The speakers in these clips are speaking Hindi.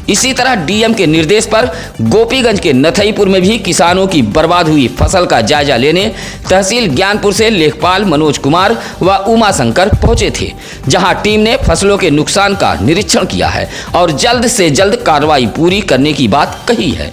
इसी तरह डीएम के निर्देश पर गोपीगंज के नथईपुर में भी किसानों की बर्बाद हुई फसल का जायजा लेने तहसील ज्ञानपुर से लेखपाल मनोज कुमार व उमा शंकर पहुंचे थे, जहां टीम ने फसलों के नुकसान का निरीक्षण किया है और जल्द से जल्द कार्रवाई पूरी करने की बात कही है।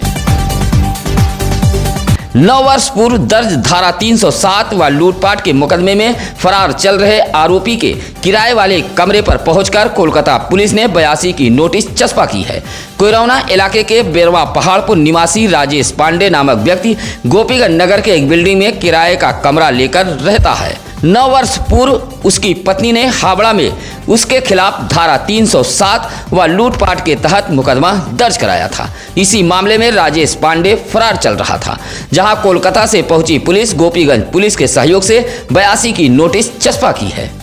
9 वर्ष पूर्व दर्ज धारा 307 व लूटपाट के मुकदमे में फरार चल रहे आरोपी के किराए वाले कमरे पर पहुंचकर कोलकाता पुलिस ने 82 की नोटिस चस्पा की है। कोयरौना इलाके के बेरवा पहाड़पुर निवासी राजेश पांडे नामक व्यक्ति गोपीगंज नगर के एक बिल्डिंग में किराए का कमरा लेकर रहता है। 9 वर्ष पूर्व उसकी पत्नी ने हावड़ा में उसके खिलाफ धारा 307 व लूटपाट के तहत मुकदमा दर्ज कराया था। इसी मामले में राजेश पांडे फरार चल रहा था, जहां कोलकाता से पहुंची पुलिस गोपीगंज पुलिस के सहयोग से 82 की नोटिस चस्पा की है।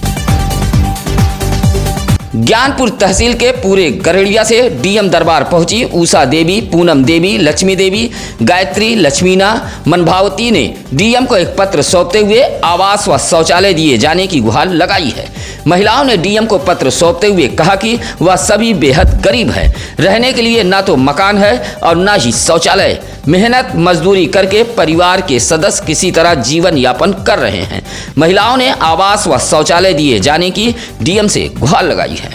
ज्ञानपुर तहसील के पूरे गरड़िया से डीएम दरबार पहुंची उषा देवी, पूनम देवी, लक्ष्मी देवी, गायत्री, लक्ष्मीना, मनभावती ने डीएम को एक पत्र सौंपते हुए आवास व शौचालय दिए जाने की गुहार लगाई है। महिलाओं ने डीएम को पत्र सौंपते हुए कहा कि वह सभी बेहद गरीब है, रहने के लिए न तो मकान है और न ही शौचालय। मेहनत मजदूरी करके परिवार के सदस्य किसी तरह जीवन यापन कर रहे हैं। महिलाओं ने आवास व शौचालय दिए जाने की डीएम से गुहार लगाई है।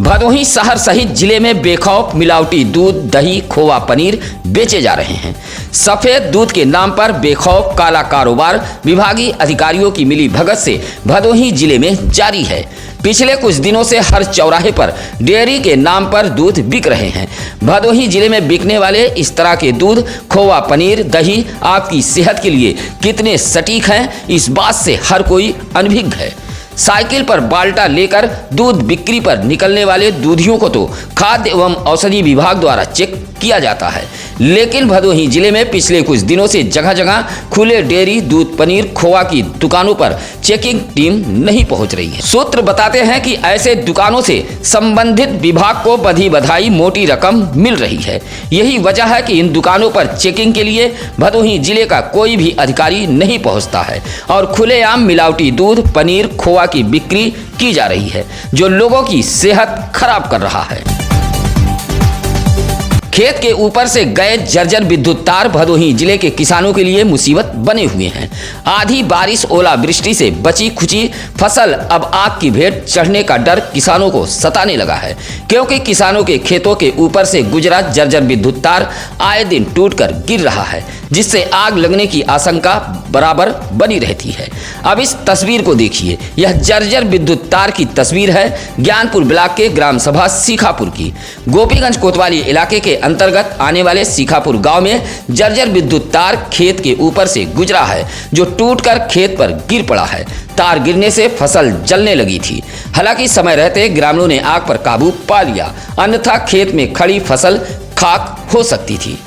भदोही शहर सहित जिले में बेखौफ मिलावटी दूध, दही, खोवा, पनीर बेचे जा रहे हैं। सफेद दूध के नाम पर बेखौफ काला कारोबार विभागीय अधिकारियों की मिली भगत से भदोही जिले में जारी है। पिछले कुछ दिनों से हर चौराहे पर डेयरी के नाम पर दूध बिक रहे हैं। भदोही जिले में बिकने वाले इस तरह के दूध, खोवा, पनीर, दही आपकी सेहत के लिए कितने सटीक हैं, इस बात से हर कोई अनभिज्ञ है। साइकिल पर बाल्टा लेकर दूध बिक्री पर निकलने वाले दूधियों को तो खाद्य एवं औषधि विभाग द्वारा चेक किया जाता है, लेकिन भदोही जिले में पिछले कुछ दिनों से जगह जगह खुले डेयरी, दूध, पनीर, खोवा की दुकानों पर चेकिंग टीम नहीं पहुंच रही है। सूत्र बताते हैं कि ऐसे दुकानों से संबंधित विभाग को बधी बधाई मोटी रकम मिल रही है। यही वजह है कि इन दुकानों पर चेकिंग के लिए भदोही जिले का कोई भी अधिकारी नहीं पहुंचता है और खुलेआम मिलावटी दूध, पनीर, खोवा की बिक्री की जा रही है, जो लोगों की सेहत खराब कर रहा है। खेत के ऊपर से गए जर्जर विद्युत तार भदोही जिले के किसानों के लिए मुसीबत बने हुए हैं। आधी बारिश, ओलावृष्टि से बची खुची फसल अब आग की भेंट चढ़ने का डर किसानों को सताने लगा है, क्योंकि किसानों के खेतों के ऊपर से गुजरा जर्जर विद्युत तार आए दिन टूटकर गिर रहा है, जिससे आग लगने की आशंका बराबर बनी रहती है। अब इस तस्वीर को देखिए। यह जर्जर विद्युत तार की तस्वीर है ज्ञानपुर ब्लॉक के ग्राम सभा सीखापुर की। गोपीगंज कोतवाली इलाके के अंतर्गत आने वाले सीखापुर गांव में जर्जर विद्युत तार खेत के ऊपर से गुजरा है, जो टूटकर खेत पर गिर पड़ा है। तार गिरने से फसल जलने लगी थी। हालांकि समय रहते ग्रामीणों ने आग पर काबू पा लिया, अन्यथा खेत में खड़ी फसल खाक हो सकती थी।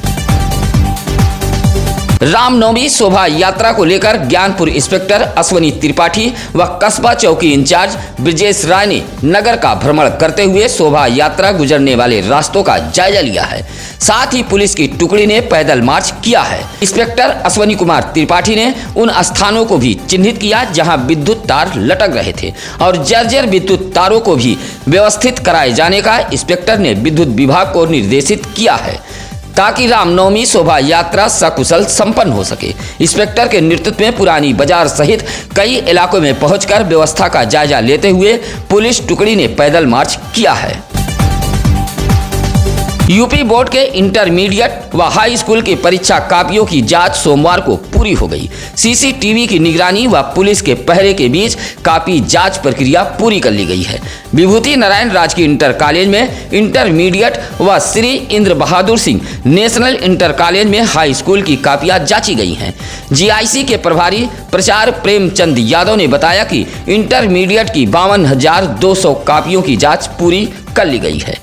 रामनवमी शोभा यात्रा को लेकर ज्ञानपुर इंस्पेक्टर अश्वनी त्रिपाठी व कस्बा चौकी इंचार्ज ब्रजेश राय ने नगर का भ्रमण करते हुए शोभा यात्रा गुजरने वाले रास्तों का जायजा लिया है। साथ ही पुलिस की टुकड़ी ने पैदल मार्च किया है। इंस्पेक्टर अश्वनी कुमार त्रिपाठी ने उन स्थानों को भी चिन्हित किया जहां विद्युत तार लटक रहे थे और जर्जर विद्युत तारों को भी व्यवस्थित कराए जाने का इंस्पेक्टर ने विद्युत विभाग को निर्देशित किया है, ताकि रामनवमी शोभा यात्रा सकुशल संपन्न हो सके। इंस्पेक्टर के नेतृत्व में पुरानी बाजार सहित कई इलाकों में पहुंचकर व्यवस्था का जायजा लेते हुए पुलिस टुकड़ी ने पैदल मार्च किया है। यूपी बोर्ड के इंटरमीडिएट व हाई स्कूल की परीक्षा कापियों की जांच सोमवार को पूरी हो गई। सीसीटीवी की निगरानी व पुलिस के पहरे के बीच कापी जांच प्रक्रिया पूरी कर ली गई है। विभूति नारायण राजकीय इंटर कॉलेज में इंटरमीडिएट व Shri Indra Bahadur Singh national inter college में हाई स्कूल की कापियां जांची गई हैं। जीआईसी के प्रभारी प्रचार प्रेमचंद यादव ने बताया कि इंटरमीडिएट की 52,200 कापियों की जाँच पूरी कर ली गई है।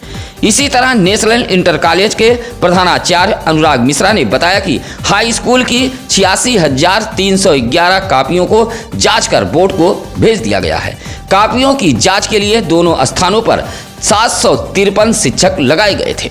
इसी तरह नेशनल इंटर कॉलेज के प्रधानाचार्य अनुराग मिश्रा ने बताया कि हाई स्कूल की 86,311 कापियों को जांच कर बोर्ड को भेज दिया गया है। कापियों की जांच के लिए दोनों स्थानों पर 753 शिक्षक लगाए गए थे।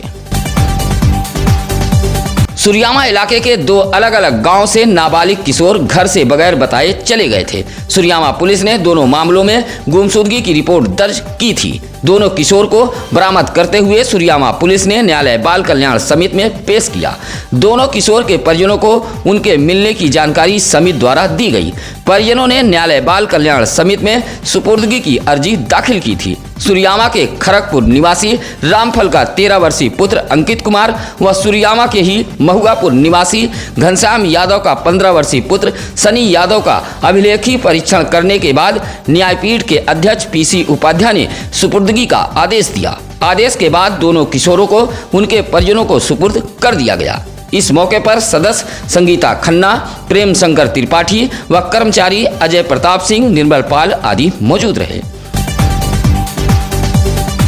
सुरियामा इलाके के 2 अलग अलग गांव से नाबालिग किशोर घर से बगैर बताए चले गए थे। सुरियामा पुलिस ने दोनों मामलों में गुमशुदगी की रिपोर्ट दर्ज की थी। दोनों किशोर को बरामद करते हुए सुरियामा पुलिस ने न्यायालय बाल कल्याण समिति में पेश किया। दोनों किशोर के परिजनों को उनके मिलने की जानकारी समिति द्वारा दी गई। परिजनों ने न्यायालय बाल कल्याण समिति में सुपुर्दगी की अर्जी दाखिल की थी। सुरियामा के खड़गपुर निवासी रामफल का 13 वर्षीय पुत्र अंकित कुमार व सुरियामा के ही महुआपुर निवासी घनश्याम यादव का 15 वर्षीय पुत्र सनी यादव का अभिलेखी परीक्षण करने के बाद न्यायपीठ के अध्यक्ष पीसी उपाध्याय ने सुपुर्दगी का आदेश दिया। आदेश के बाद दोनों किशोरों को उनके परिजनों को सुपुर्द कर दिया गया। इस मौके पर सदस्य संगीता खन्ना, प्रेम शंकर त्रिपाठी व कर्मचारी अजय प्रताप सिंह, निर्मल पाल आदि मौजूद रहे।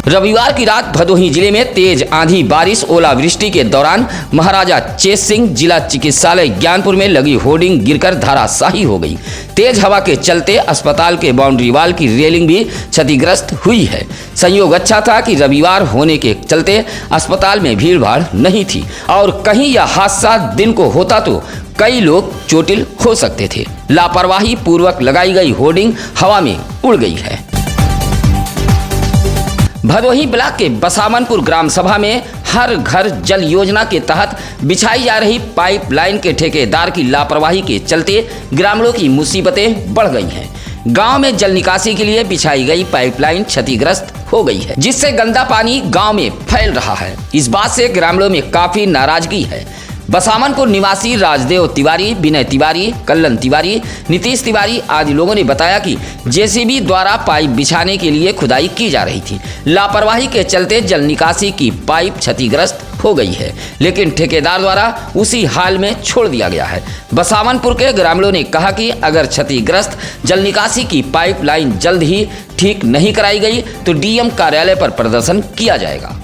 रविवार की रात भदोही जिले में तेज आंधी, बारिश, ओलावृष्टि के दौरान महाराजा चेत सिंह जिला चिकित्सालय ज्ञानपुर में लगी होर्डिंग गिरकर धराशायी हो गई। तेज हवा के चलते अस्पताल के बाउंड्री वाल की रेलिंग भी क्षतिग्रस्त हुई है। संयोग अच्छा था कि रविवार होने के चलते अस्पताल में भीड़ भाड़ नहीं थी और कहीं यह हादसा दिन को होता तो कई लोग चोटिल हो सकते थे। लापरवाही पूर्वक लगाई गई होर्डिंग हवा में उड़ गई है। भदोही ब्लॉक के बसावनपुर ग्राम सभा में हर घर जल योजना के तहत बिछाई जा रही पाइपलाइन के ठेकेदार की लापरवाही के चलते ग्रामीणों की मुसीबतें बढ़ गई हैं। गांव में जल निकासी के लिए बिछाई गई पाइपलाइन क्षतिग्रस्त हो गई है, जिससे गंदा पानी गांव में फैल रहा है। इस बात से ग्रामीणों में काफी नाराजगी है। बसावनपुर निवासी राजदेव तिवारी, विनय तिवारी, कल्लन तिवारी, नीतीश तिवारी आदि लोगों ने बताया कि जेसीबी द्वारा पाइप बिछाने के लिए खुदाई की जा रही थी। लापरवाही के चलते जल निकासी की पाइप क्षतिग्रस्त हो गई है, लेकिन ठेकेदार द्वारा उसी हाल में छोड़ दिया गया है। बसावनपुर के ग्रामीणों ने कहा कि अगर क्षतिग्रस्त जल निकासी की पाइपलाइन जल्द ही ठीक नहीं कराई गई तो डीएम कार्यालय पर प्रदर्शन किया जाएगा।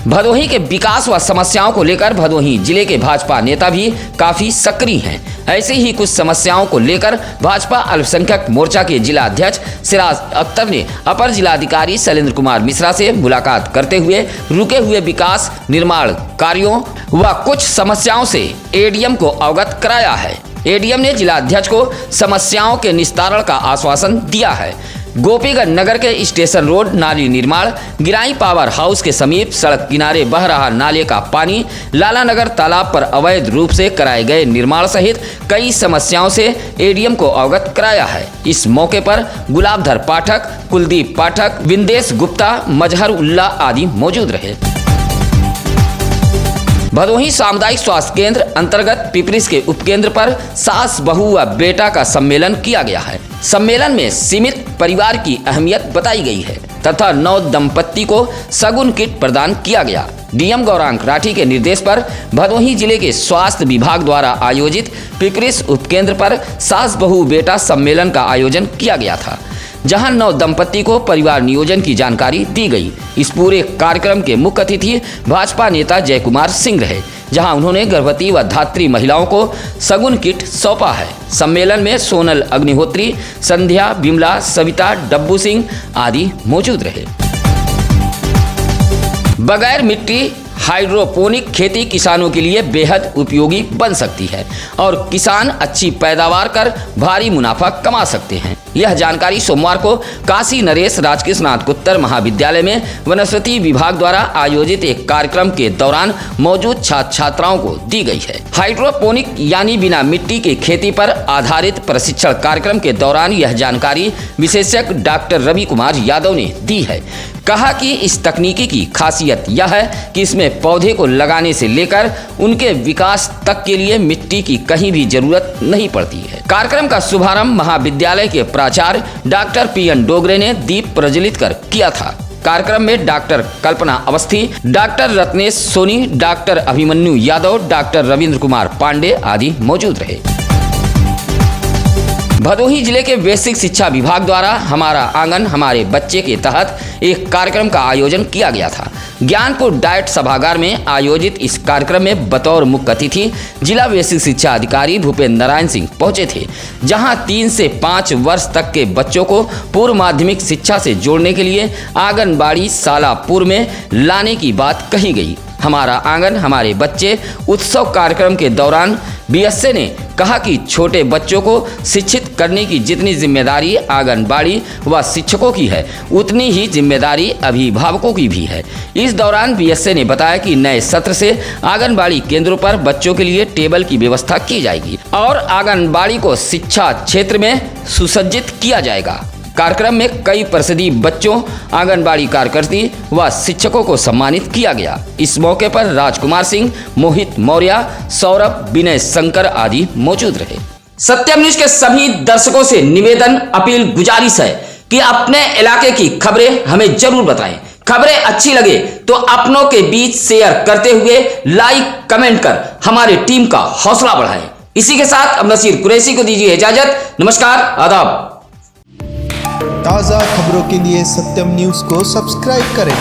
भदोही के विकास व समस्याओं को लेकर भदोही जिले के भाजपा नेता भी काफी सक्रिय हैं। ऐसे ही कुछ समस्याओं को लेकर भाजपा अल्पसंख्यक मोर्चा के जिला अध्यक्ष सिराज अख्तर ने अपर जिलाधिकारी शैलेंद्र कुमार मिश्रा से मुलाकात करते हुए रुके हुए विकास निर्माण कार्यों व कुछ समस्याओं से एडीएम को अवगत कराया है। एडीएम ने जिला अध्यक्ष को समस्याओं के निस्तारण का आश्वासन दिया है। गोपीगंज नगर के स्टेशन रोड नाली निर्माण, गिराई पावर हाउस के समीप सड़क किनारे बह रहा नाले का पानी, लाला नगर तालाब पर अवैध रूप से कराए गए निर्माण सहित कई समस्याओं से एडीएम को अवगत कराया है। इस मौके पर गुलाबधर पाठक, कुलदीप पाठक, विंदेश गुप्ता, मजहर उल्ला आदि मौजूद रहे। भदोही सामुदायिक स्वास्थ्य केंद्र अंतर्गत पिपरिस के उपकेंद्र पर सास, बहू व बेटा का सम्मेलन किया गया है। सम्मेलन में सीमित परिवार की अहमियत बताई गई है तथा नव दंपत्ति को सगुन किट प्रदान किया गया। डीएम गौरांग राठी के निर्देश पर भदोही जिले के स्वास्थ्य विभाग द्वारा आयोजित पिपरिस उपकेंद्र पर सास बहू बेटा सम्मेलन का आयोजन किया गया था, जहां नव दंपत्ति को परिवार नियोजन की जानकारी दी गई। इस पूरे कार्यक्रम के मुख्य अतिथि भाजपा नेता जय कुमार सिंह रहे, जहां उन्होंने गर्भवती व धात्री महिलाओं को सगुन किट सौंपा है। सम्मेलन में सोनल अग्निहोत्री, संध्या, बिमला, सविता, डब्बू सिंह आदि मौजूद रहे। बगैर मिट्टी हाइड्रोपोनिक खेती किसानों के लिए बेहद उपयोगी बन सकती है और किसान अच्छी पैदावार कर भारी मुनाफा कमा सकते हैं। यह जानकारी सोमवार को काशी नरेश राजकीय स्नातकोत्तर महाविद्यालय में वनस्पति विभाग द्वारा आयोजित एक कार्यक्रम के दौरान मौजूद छात्र छात्राओं को दी गई है। हाइड्रोपोनिक यानी बिना मिट्टी की खेती पर आधारित प्रशिक्षण कार्यक्रम के दौरान यह जानकारी विशेषज्ञ डॉक्टर रवि कुमार यादव ने दी है। कहा कि इस तकनीकी की खासियत यह है कि इसमें पौधे को लगाने से लेकर उनके विकास तक के लिए मिट्टी की कहीं भी जरूरत नहीं पड़ती है। कार्यक्रम का शुभारंभ महाविद्यालय के प्राचार्य डॉक्टर पीएन डोगरे ने दीप प्रज्वलित कर किया था। कार्यक्रम में doctor Kalpana Awasthi, doctor Ratnesh Soni, doctor Abhimanyu Yadav, doctor Ravindra Kumar Pandey आदि मौजूद रहे। भदोही जिले के बेसिक शिक्षा विभाग द्वारा हमारा आंगन हमारे बच्चे के तहत एक कार्यक्रम का आयोजन किया गया था। ज्ञानपुर डाइट सभागार में आयोजित इस कार्यक्रम में बतौर मुख्य अतिथि जिला बेसिक शिक्षा अधिकारी भूपेंद्र नारायण सिंह पहुंचे थे, जहां 3 से 5 वर्ष तक के बच्चों को पूर्व माध्यमिक शिक्षा से जोड़ने के लिए आंगनबाड़ी सालापुर में लाने की बात कही गई। हमारा आंगन हमारे बच्चे उत्सव कार्यक्रम के दौरान बीएसए ने कहा कि छोटे बच्चों को शिक्षित करने की जितनी जिम्मेदारी आंगनबाड़ी व शिक्षकों की है, उतनी ही जिम्मेदारी अभिभावकों की भी है। इस दौरान बीएसए ने बताया कि नए सत्र से आंगनबाड़ी केंद्रों पर बच्चों के लिए टेबल की व्यवस्था की जाएगी और आंगनबाड़ी को शिक्षा क्षेत्र में सुसज्जित किया जाएगा। कार्यक्रम में कई प्रसिद्ध बच्चों, आंगनबाड़ी कार्यकर्ती व शिक्षकों को सम्मानित किया गया। इस मौके पर राजकुमार सिंह, मोहित मौर्य, सौरभ, विनय शंकर आदि मौजूद रहे। सत्यम न्यूज के सभी दर्शकों से निवेदन, अपील, गुजारिश है कि अपने इलाके की खबरें हमें जरूर बताएं। खबरें अच्छी लगे तो अपनों के बीच शेयर करते हुए लाइक, कमेंट कर हमारी टीम का हौसला बढ़ाएं। इसी के साथ अब नसीर कुरैशी को दीजिए इजाजत। नमस्कार, आदाब। ताज़ा खबरों के लिए सत्यम न्यूज़ को सब्सक्राइब करें।